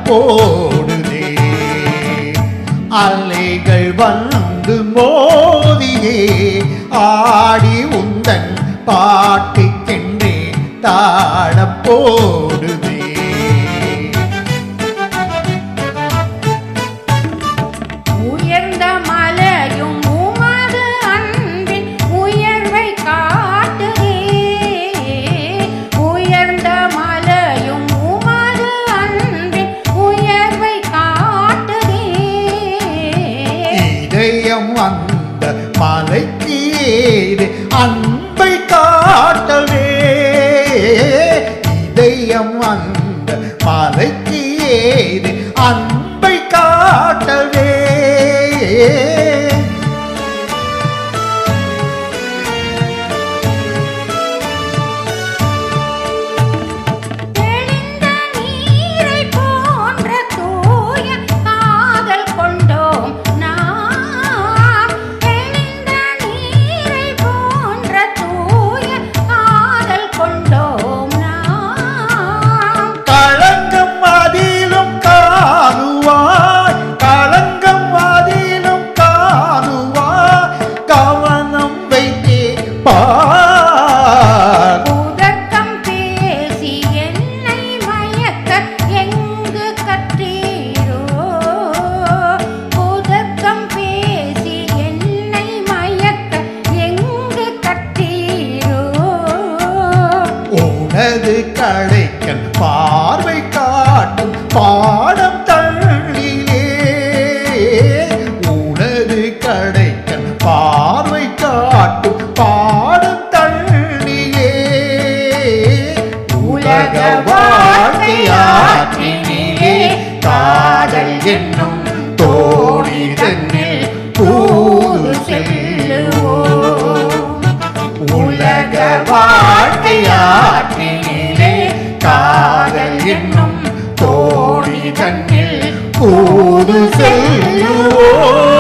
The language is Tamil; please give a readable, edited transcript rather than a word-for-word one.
போடுதே. அலைகள் வந்து மோதியே ஆடி உந்தன் பாட்டுக்கென்றே தாழ போடுதே. உயர்ந்த மலையும் உமது அன்பின் உயர்வை காட்டுதே. உயர்ந்த மலையும் உமது அன்பின் உயர்வை காட்டுதே. இதயம் அந்த மலைக்கு ஏது அன்பை காட்டவே. இதயம் அந்த மலைக்கு ஏது அன்பை காட்டவே. தெளிந்த நீரை போன்ற தூய காதல் கொண்டோம் நாம். தெளிந்த நீரை போன்ற தூய காதல் கொண்டோம் நாம். களங்கம் அதிலும் காணுவாய், களங்கம் அதிலும் காணுவாய், கவனம் வைத்தே பார். உதக்கம் பேசி என்னை மயக்க எங்கு கற்றீரோ. உதக்கம் பேசி என்னை மயக்க எங்கு கற்றீரோ. உனது கடைக்கண் பார்வை காட்டும் பாடம் தள்ளிலே. உனது கடைக்கண் பார்வை காட்டும் பாடம் தள்ளிலே. உலக வாழ்க்கையாற்றினிலே காதல் என்னும் தோணி தன்னில் தூது செல்லுவோம். உலக வாழ்க்கையாற்றினிலே காதல் என்னும் தோணி தன்னில் தூது செல்லுவோம்.